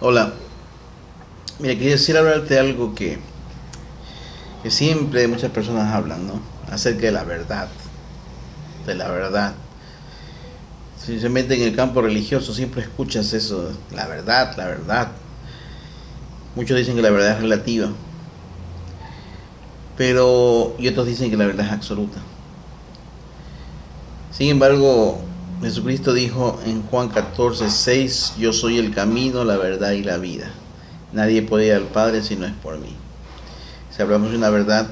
Hola, mira, quería decir hablarte de algo que siempre muchas personas hablan, ¿no? Acerca de la verdad, de la verdad. Si se mete en el campo religioso, siempre escuchas eso, la verdad, la verdad. Muchos dicen que la verdad es relativa, pero y otros dicen que la verdad es absoluta. Sin embargo, Jesucristo dijo en Juan 14:6, yo soy el camino, la verdad y la vida. Nadie puede ir al Padre si no es por mí. Si hablamos de una verdad,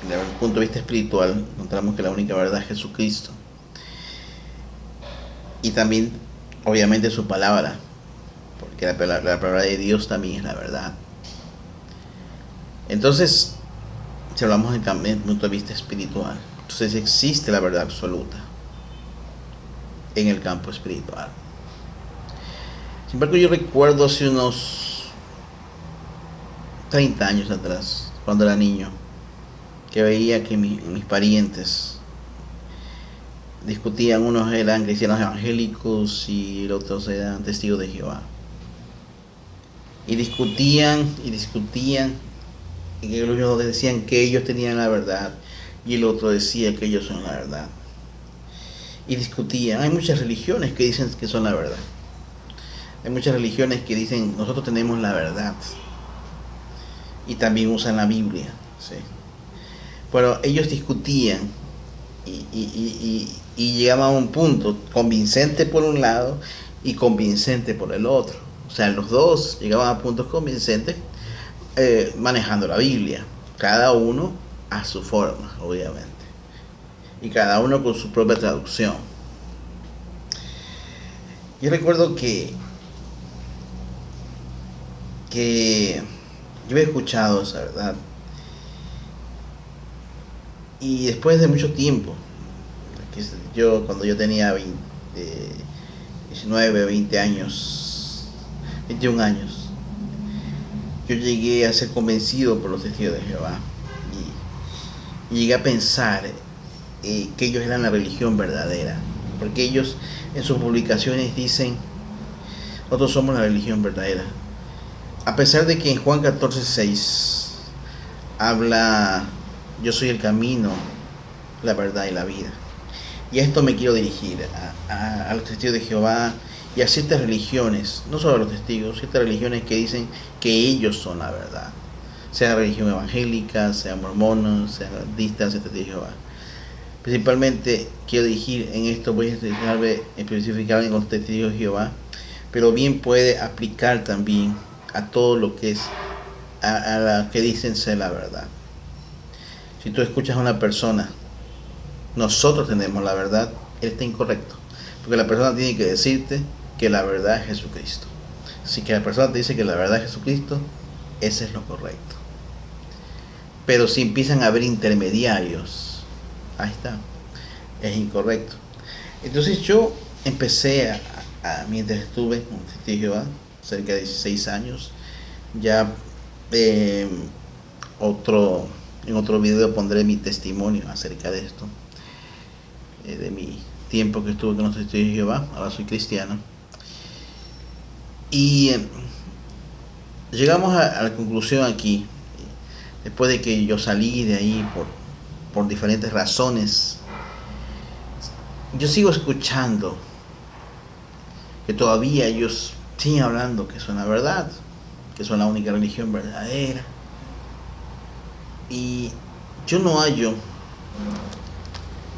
desde el punto de vista espiritual, encontramos que la única verdad es Jesucristo. Y también, obviamente, su palabra, porque la palabra de Dios también es la verdad. Entonces, si hablamos desde el punto de vista espiritual, entonces existe la verdad absoluta en el campo espiritual. Sin embargo, yo recuerdo hace unos 30 años atrás, cuando era niño, que veía que mis parientes discutían, unos eran cristianos evangélicos y los otros eran testigos de Jehová. Y discutían, y ellos decían que ellos tenían la verdad y el otro decía que ellos son la verdad. Y discutían. Hay muchas religiones que dicen que son la verdad. Hay muchas religiones que dicen nosotros tenemos la verdad. Y también usan la Biblia. ¿Sí? Pero ellos discutían y llegaban a un punto convincente por un lado y convincente por el otro. O sea, los dos llegaban a puntos convincentes manejando la Biblia, cada uno a su forma, obviamente, y cada uno con su propia traducción. Yo recuerdo que yo he escuchado esa verdad y después de mucho tiempo, cuando yo tenía 19, 20 años, 21 años, yo llegué a ser convencido por los testigos de Jehová y llegué a pensar que ellos eran la religión verdadera, porque ellos en sus publicaciones dicen nosotros somos la religión verdadera, a pesar de que en Juan 14:6 habla yo soy el camino, la verdad y la vida. Y a esto me quiero dirigir a los testigos de Jehová y a ciertas religiones, no solo a los testigos, ciertas religiones que dicen que ellos son la verdad, sea religión evangélica, sea mormonos, sea budistas, sea testigos de Jehová. Principalmente quiero dirigir en esto, voy a especificar en los testigos de Jehová, pero bien puede aplicar también a todo lo que es a la que dicen ser la verdad. Si tú escuchas a una persona, nosotros tenemos la verdad, él está incorrecto, porque la persona tiene que decirte que la verdad es Jesucristo. Si que la persona te dice que la verdad es Jesucristo, ese es lo correcto. Pero si empiezan a haber intermediarios, ahí está, es incorrecto. Entonces yo empecé mientras estuve con Testigo de Jehová, cerca de 16 años, ya en otro video pondré mi testimonio acerca de esto, de mi tiempo que estuve con los Testigos de Jehová. Ahora soy cristiano. Y llegamos a la conclusión aquí, después de que yo salí de ahí por diferentes razones. Yo sigo escuchando que todavía ellos siguen hablando que son la verdad, que son la única religión verdadera. Y yo no hallo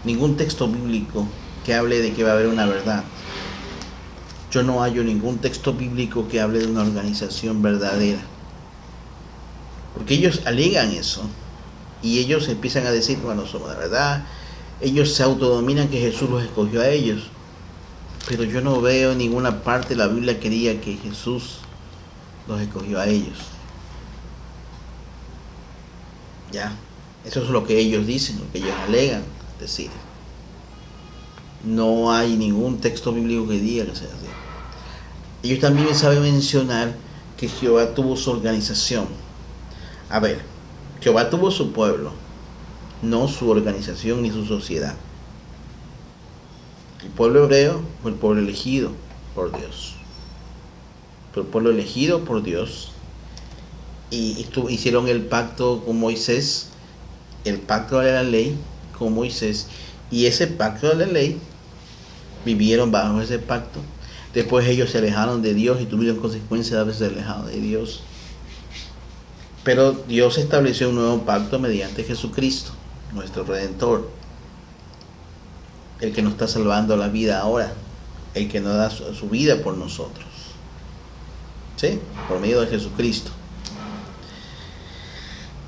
ningún texto bíblico que hable de que va a haber una verdad. Yo no hallo ningún texto bíblico que hable de una organización verdadera. Porque ellos alegan eso. Y ellos empiezan a decir, bueno, somos la verdad. Ellos se autodominan que Jesús los escogió a ellos. Pero yo no veo en ninguna parte de la Biblia que diga que Jesús los escogió a ellos. Ya, eso es lo que ellos dicen, lo que ellos alegan decir. No hay ningún texto bíblico que diga que sea así. Ellos también saben mencionar que Jehová tuvo su organización. A ver, Jehová tuvo su pueblo, no su organización ni su sociedad. El pueblo hebreo fue el pueblo elegido por Dios. por el pueblo elegido por Dios, y hicieron el pacto con Moisés, el pacto de la ley con Moisés, y ese pacto de la ley, vivieron bajo ese pacto. Después ellos se alejaron de Dios y tuvieron consecuencias de haberse alejado de Dios. Pero Dios estableció un nuevo pacto mediante Jesucristo, nuestro Redentor, el que nos está salvando la vida ahora, el que nos da su vida por nosotros, ¿sí? Por medio de Jesucristo.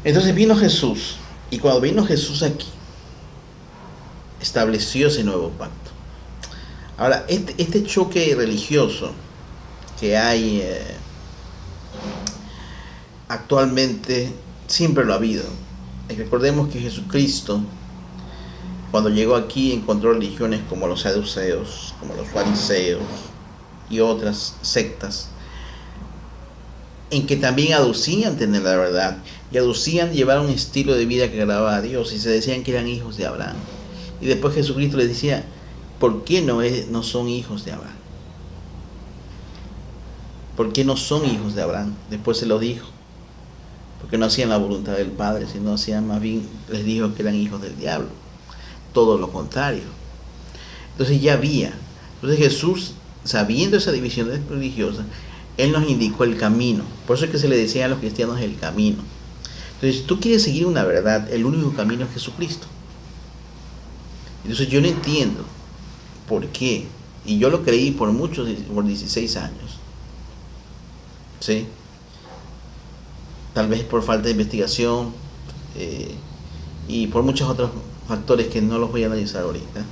Entonces vino Jesús, y cuando vino Jesús aquí, estableció ese nuevo pacto. Ahora, este choque religioso que hay actualmente, siempre lo ha habido. Recordemos que Jesucristo, cuando llegó aquí, encontró religiones como los saduceos, como los fariseos y otras sectas, en que también aducían tener la verdad y aducían llevar un estilo de vida que agradaba a Dios, y se decían que eran hijos de Abraham. Y después Jesucristo les decía, ¿por qué no son hijos de Abraham? ¿Por qué no son hijos de Abraham? Después se lo dijo, porque no hacían la voluntad del Padre, sino hacían, más bien les dijo que eran hijos del diablo. Todo lo contrario. Entonces ya había. Entonces Jesús, sabiendo esa división religiosa, Él nos indicó el camino. Por eso es que se le decía a los cristianos el camino. Entonces, si tú quieres seguir una verdad, el único camino es Jesucristo. Entonces yo no entiendo por qué. Y yo lo creí por 16 años. ¿Sí? Tal vez por falta de investigación y por muchos otros factores que no los voy a analizar ahorita.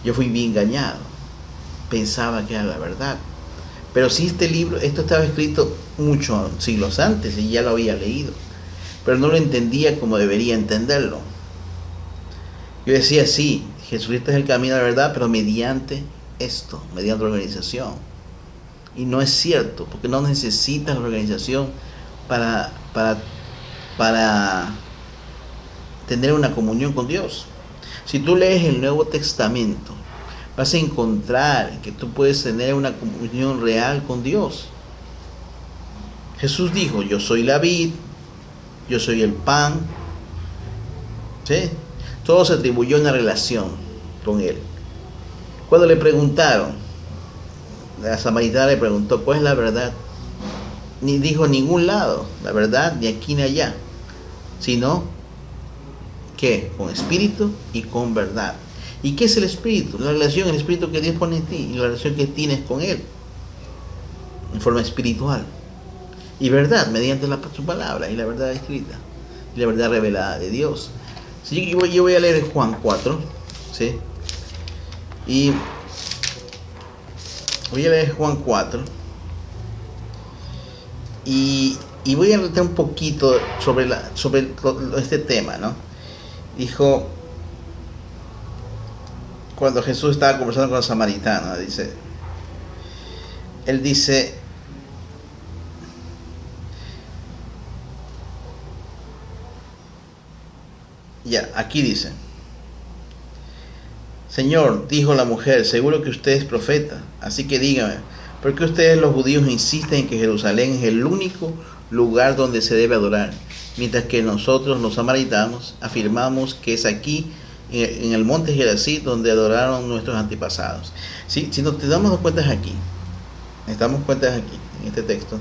Yo fui bien engañado. Pensaba que era la verdad. Pero sí, esto estaba escrito muchos siglos antes y ya lo había leído. Pero no lo entendía como debería entenderlo. Yo decía, sí, Jesucristo es el camino de la verdad, pero mediante esto, mediante la organización. Y no es cierto, porque no necesitas la organización para tener una comunión con Dios. Si tú lees el Nuevo Testamento, vas a encontrar que tú puedes tener una comunión real con Dios. Jesús dijo, yo soy la vid, yo soy el pan. ¿Sí? Todo se atribuyó una relación con Él. Cuando le preguntaron, la samaritana le preguntó, ¿cuál es la verdad? Ni dijo ningún lado, la verdad, ni aquí ni allá, sino que con espíritu y con verdad. ¿Y qué es el espíritu? La relación, el espíritu que Dios pone en ti y la relación que tienes con Él en forma espiritual. Y verdad, mediante su palabra y la verdad escrita y la verdad revelada de Dios. Sí, yo voy a leer Juan 4, ¿sí? Y voy a leer Juan 4 y voy a hablar un poquito sobre este tema, ¿no? Dijo, cuando Jesús estaba conversando con la samaritana, él dice, ya, aquí dice, Señor, dijo la mujer, seguro que usted es profeta, así que dígame, ¿por qué ustedes los judíos insisten en que Jerusalén es el único lugar donde se debe adorar? Mientras que nosotros, los samaritanos, afirmamos que es aquí, en el monte Gerazim, donde adoraron nuestros antepasados. Si nos damos cuenta aquí, en este texto,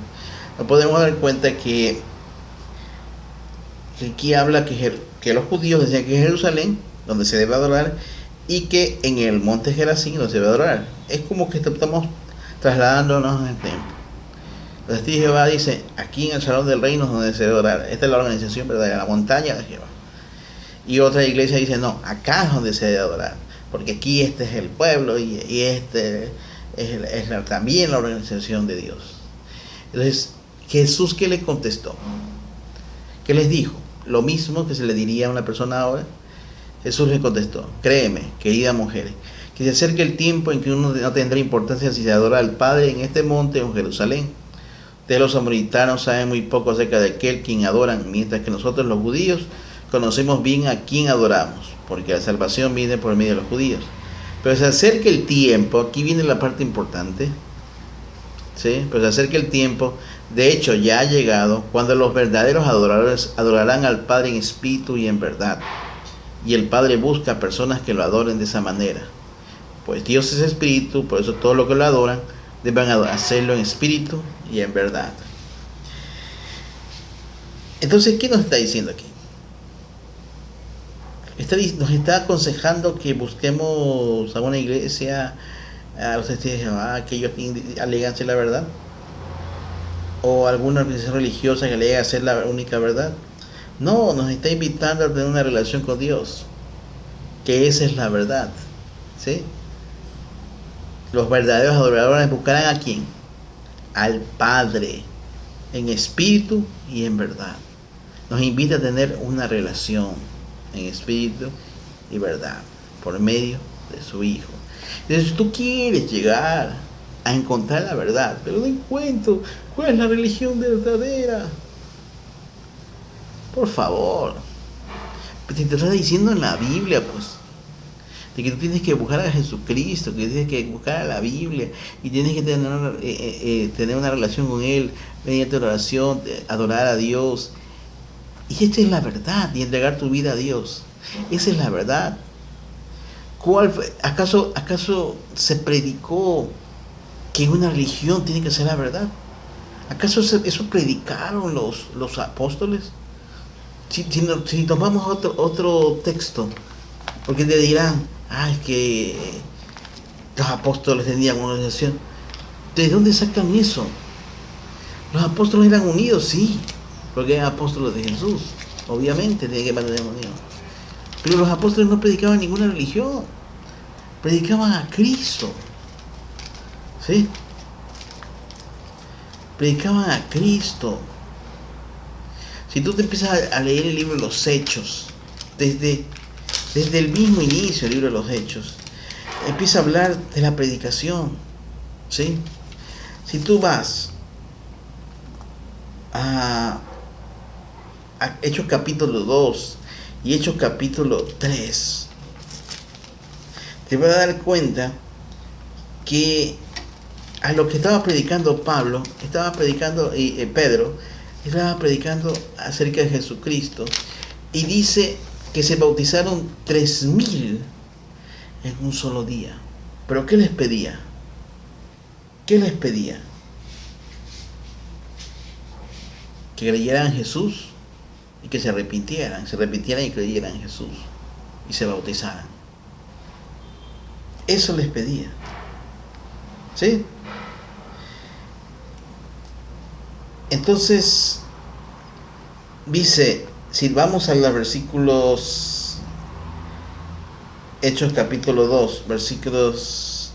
nos podemos dar cuenta que aquí habla que los judíos decían que es Jerusalén, donde se debe adorar, y que en el monte Gerazim donde se debe adorar. Es como que estamos trasladándonos en el templo. Los testigos de Jehová dice, aquí en el salón del reino es donde se debe adorar. Esta es la organización verdadera, la montaña de Jehová. Y otra iglesia dice, no, acá es donde se debe adorar, porque aquí este es el pueblo y este es también la organización de Dios. Entonces, Jesús, ¿qué le contestó? ¿Qué les dijo? Lo mismo que se le diría a una persona ahora. Jesús le contestó, créeme, querida mujer, que se acerque el tiempo en que uno no tendrá importancia si se adora al Padre en este monte o en Jerusalén. Ustedes los samaritanos saben muy poco acerca de aquel quien adoran, mientras que nosotros los judíos conocemos bien a quién adoramos, porque la salvación viene por medio de los judíos. Pero se acerca el tiempo, aquí viene la parte importante, ¿sí? Pero se acerca el tiempo, de hecho ya ha llegado, cuando los verdaderos adoradores adorarán al Padre en espíritu y en verdad. Y el Padre busca personas que lo adoren de esa manera. Pues Dios es espíritu, por eso todo lo que lo adoran deben hacerlo en espíritu y en verdad. Entonces, ¿qué nos está diciendo aquí? Nos está aconsejando que busquemos a una iglesia, a los testigos de Jehová, que ellos alegan ser la verdad, o alguna organización religiosa que alega ser la única verdad. No, nos está invitando a tener una relación con Dios, que esa es la verdad, ¿sí? Los verdaderos adoradores buscarán ¿a quién? Al Padre, en espíritu y en verdad. Nos invita a tener una relación en espíritu y verdad por medio de su Hijo. Entonces, si tú quieres llegar a encontrar la verdad, pero no encuentro cuál es la religión verdadera, por favor, te está diciendo en la Biblia, pues, de que tú tienes que buscar a Jesucristo, que tienes que buscar a la Biblia y tienes que tener una relación con Él mediante oración, adorar a Dios. Y esta es la verdad, y entregar tu vida a Dios. Esa es la verdad. ¿Acaso se predicó que una religión tiene que ser la verdad? ¿Acaso eso predicaron los apóstoles? Si tomamos otro texto, porque te dirán, es que los apóstoles tenían una organización. ¿De dónde sacan eso? Los apóstoles eran unidos, sí, porque eran apóstoles de Jesús, obviamente tenían que mantener unidos. Pero los apóstoles no predicaban ninguna religión, predicaban a Cristo, ¿sí? Predicaban a Cristo. Si tú te empiezas a leer el libro de los Hechos, desde el mismo inicio del libro de los Hechos, empieza a hablar de la predicación, ¿sí? Si tú vas a Hechos capítulo 2 y Hechos capítulo 3, te vas a dar cuenta que a lo que estaba predicando Pedro estaba predicando acerca de Jesucristo, y dice que se bautizaron 3,000 en un solo día. ¿Pero qué les pedía? ¿Qué les pedía? Que creyeran en Jesús y que se arrepintieran y creyeran en Jesús y se bautizaran. Eso les pedía, ¿sí? Entonces dice, si vamos a los versículos, Hechos capítulo 2, versículos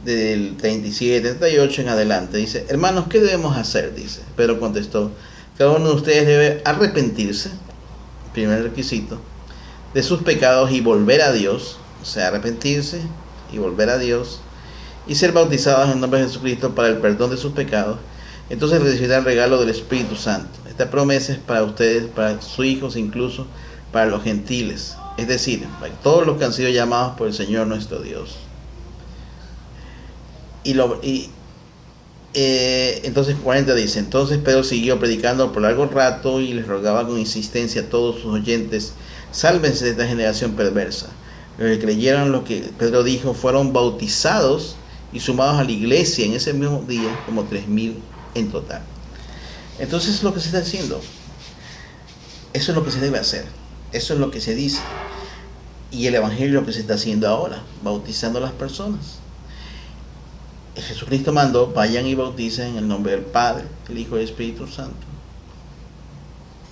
del 37, 38 en adelante, dice: hermanos, ¿qué debemos hacer? Dice. Pedro contestó: cada uno de ustedes debe arrepentirse, primer requisito, de sus pecados y volver a Dios, o sea, arrepentirse y volver a Dios, y ser bautizados en el nombre de Jesucristo para el perdón de sus pecados. Entonces recibirán el regalo del Espíritu Santo. Esta promesa es para ustedes, para sus hijos, incluso para los gentiles, es decir, para todos los que han sido llamados por el Señor nuestro Dios. Entonces 40 dice: entonces Pedro siguió predicando por largo rato y les rogaba con insistencia a todos sus oyentes: sálvense de esta generación perversa. Los que creyeron lo que Pedro dijo fueron bautizados y sumados a la iglesia en ese mismo día, como 3,000 en total. Entonces es lo que se está haciendo. Eso es lo que se debe hacer. Eso es lo que se dice. Y el evangelio es lo que se está haciendo ahora, bautizando a las personas. Jesucristo mandó: vayan y bauticen en el nombre del Padre, del Hijo y del Espíritu Santo.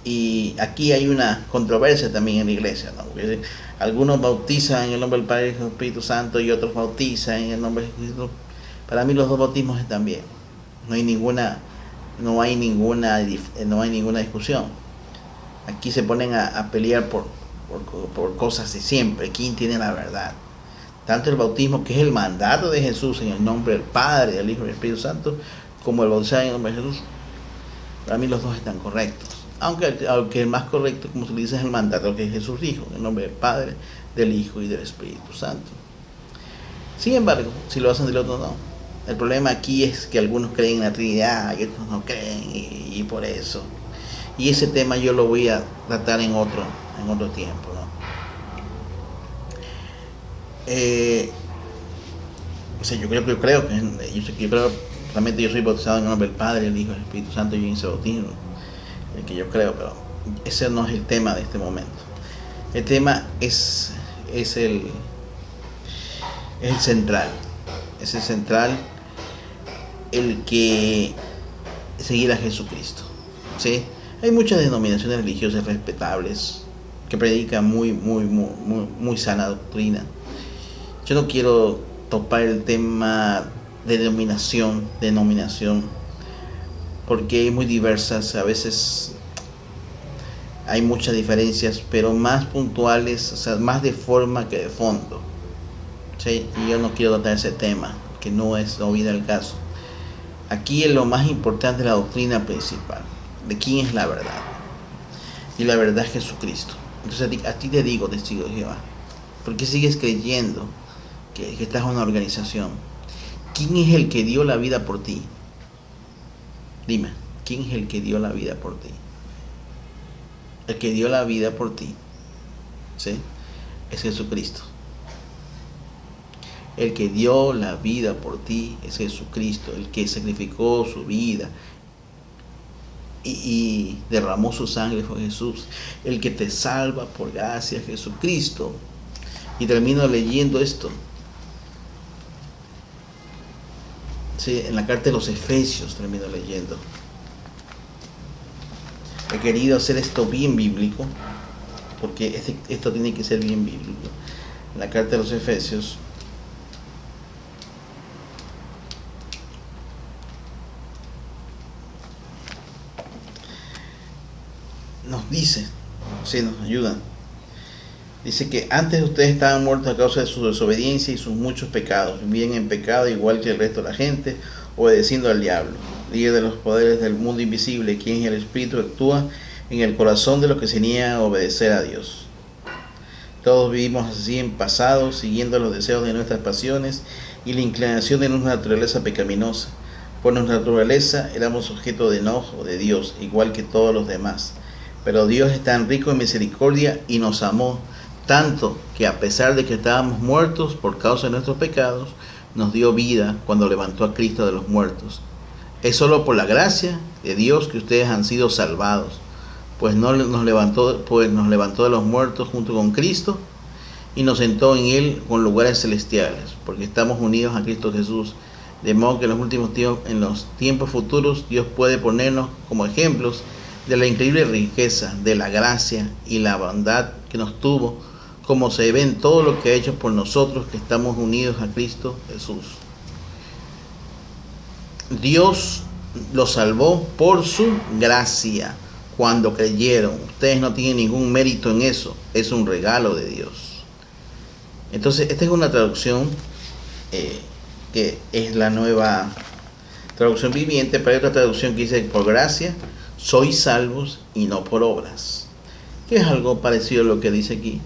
Y aquí hay una controversia también en la iglesia, ¿no? Porque algunos bautizan en el nombre del Padre y del Espíritu Santo y otros bautizan en el nombre de Jesucristo. Para mí los dos bautismos están bien. No hay ninguna discusión. Aquí se ponen a pelear por cosas de siempre. ¿Quién tiene la verdad? Tanto el bautismo, que es el mandato de Jesús en el nombre del Padre, del Hijo y del Espíritu Santo, como el bautizar en el nombre de Jesús, para mí los dos están correctos. Aunque el más correcto, como se dice, es el mandato que Jesús dijo, en el nombre del Padre, del Hijo y del Espíritu Santo. Sin embargo, si lo hacen del otro, no. El problema aquí es que algunos creen en la Trinidad y otros no creen, y por eso. Y ese tema yo lo voy a tratar en otro tiempo, ¿no? O sea, yo creo realmente yo soy bautizado en el nombre del Padre, el Hijo y el Espíritu Santo, y en ese bautismo, el que yo creo, pero ese no es el tema de este momento. El tema es el central. Es el central, el que seguir a Jesucristo, ¿sí? Hay muchas denominaciones religiosas respetables que predican muy sana doctrina. Yo no quiero topar el tema de denominación, porque hay muy diversas, a veces hay muchas diferencias, pero más puntuales, o sea, más de forma que de fondo, ¿sí? Y yo no quiero tratar ese tema, que no viene al caso. Aquí es lo más importante, la doctrina principal, de quién es la verdad. Y la verdad es Jesucristo. Entonces a ti te digo, testigo de Jehová, ¿por qué sigues creyendo que estás en una organización? ¿Quién es el que dio la vida por ti? Dime, ¿quién es el que dio la vida por ti? El que dio la vida por ti, ¿sí? Es Jesucristo. El que dio la vida por ti es Jesucristo, el que sacrificó su vida y derramó su sangre fue Jesús. El que te salva por gracia es Jesucristo. Y termino leyendo esto, sí, en la carta de los Efesios termino leyendo. He querido hacer esto bien bíblico, porque esto tiene que ser bien bíblico. En la carta de los Efesios nos dice, sí, nos ayuda. Dice que antes ustedes estaban muertos a causa de su desobediencia y sus muchos pecados, vivían en pecado igual que el resto de la gente, obedeciendo al diablo, líder de los poderes del mundo invisible, quien es el espíritu que actúa en el corazón de los que se niegan a obedecer a Dios. Todos vivimos así en pasado, siguiendo los deseos de nuestras pasiones y la inclinación de nuestra naturaleza pecaminosa. Por nuestra naturaleza éramos objeto de enojo de Dios, igual que todos los demás. Pero Dios es tan rico en misericordia y nos amó tanto que, a pesar de que estábamos muertos por causa de nuestros pecados, nos dio vida cuando levantó a Cristo de los muertos. Es solo por la gracia de Dios que ustedes han sido salvados, pues nos levantó de los muertos junto con Cristo y nos sentó en Él con lugares celestiales, porque estamos unidos a Cristo Jesús, de modo que en los tiempos futuros Dios puede ponernos como ejemplos de la increíble riqueza de la gracia y la bondad que nos tuvo, como se ve en todo lo que ha hecho por nosotros que estamos unidos a Cristo Jesús. Dios los salvó por su gracia cuando creyeron. Ustedes no tienen ningún mérito en eso, es un regalo de Dios. Entonces, esta es una traducción que es la nueva traducción viviente, pero hay otra traducción que dice: por gracia sois salvos y no por obras, que es algo parecido a lo que dice aquí,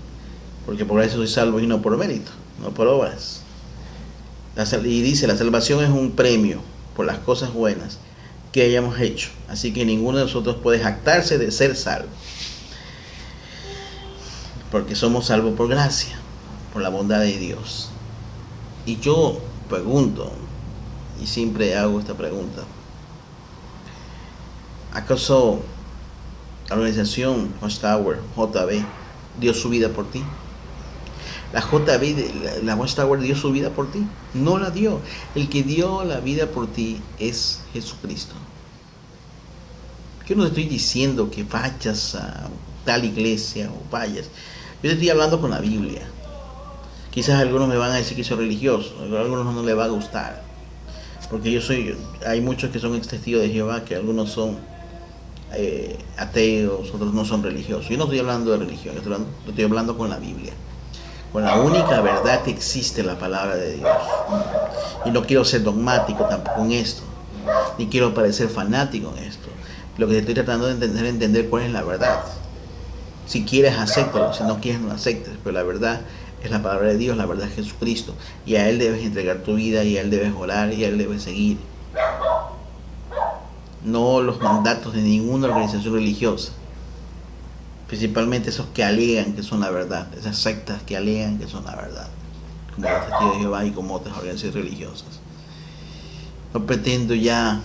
porque por gracia sois salvos y no por mérito, no por obras. Y dice: la salvación es un premio por las cosas buenas que hayamos hecho, así que ninguno de nosotros puede jactarse de ser salvo, porque somos salvos por gracia, por la bondad de Dios. Y yo pregunto, y siempre hago esta pregunta: ¿acaso la organización Watchtower, JB, dio su vida por ti? La Watchtower dio su vida por ti. No la dio. El que dio la vida por ti es Jesucristo. Yo no te estoy diciendo que vayas a tal iglesia o vayas. Yo te estoy hablando con la Biblia. Quizás algunos me van a decir que soy religioso, a algunos no les va a gustar, porque hay muchos que son testigos de Jehová, que algunos son ateos, otros no son religiosos. Yo no estoy hablando de religión, estoy hablando con la Biblia, con la única verdad que existe, la palabra de Dios. Y no quiero ser dogmático tampoco en esto, ni quiero parecer fanático en esto. Lo que estoy tratando de entender cuál es la verdad. Si quieres, acéptalo; si no quieres, no aceptes, pero la verdad es la palabra de Dios, la verdad es Jesucristo. Y a Él debes entregar tu vida, y a Él debes orar, y a Él debes seguir. No los mandatos de ninguna organización religiosa. Principalmente esos que alegan que son la verdad. Esas sectas que alegan que son la verdad. Como los Testigos de Jehová y como otras organizaciones religiosas. No pretendo ya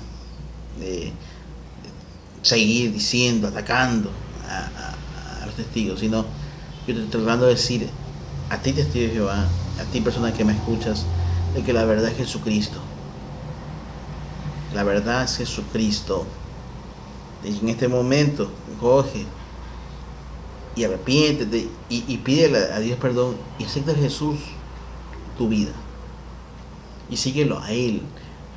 seguir diciendo, atacando a los testigos, sino yo te estoy tratando de decir a ti, testigo de Jehová, a ti, persona que me escuchas, de que la verdad es Jesucristo. La verdad es Jesucristo. Y en este momento, coge y arrepiéntete y pídele a Dios perdón y acepta a Jesús tu vida. Y síguelo a Él.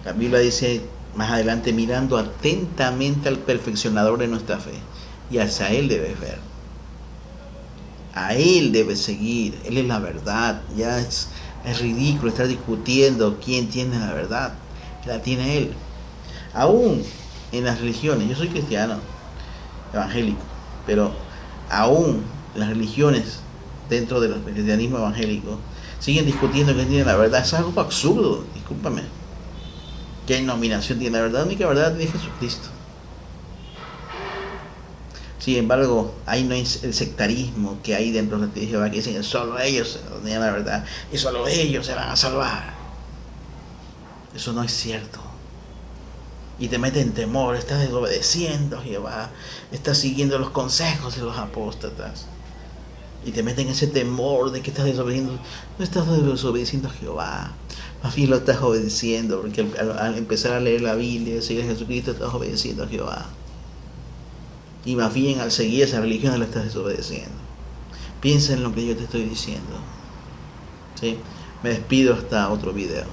La Biblia dice más adelante, mirando atentamente al perfeccionador de nuestra fe. Y hacia Él debes ver. A Él debes seguir. Él es la verdad. Ya es ridículo estar discutiendo quién tiene la verdad. La tiene Él. Aún en las religiones, yo soy cristiano evangélico, pero aún las religiones dentro del cristianismo evangélico siguen discutiendo quién tiene la verdad. Es algo absurdo, discúlpame. ¿Qué denominación tiene la verdad? La única verdad es Jesucristo. Sin embargo, ahí no hay el sectarismo que hay dentro de la Iglesia de Jehová, que dicen que solo ellos tienen la verdad y solo ellos se van a salvar. Eso no es cierto. Y te mete en temor, estás desobedeciendo a Jehová, estás siguiendo los consejos de los apóstatas. Y te meten ese temor de que estás desobedeciendo. No estás desobedeciendo a Jehová, más bien lo estás obedeciendo, porque al empezar a leer la Biblia, seguir a Jesucristo, estás obedeciendo a Jehová. Y más bien al seguir esa religión lo estás desobedeciendo. Piensa en lo que yo te estoy diciendo. ¿Sí? Me despido hasta otro video.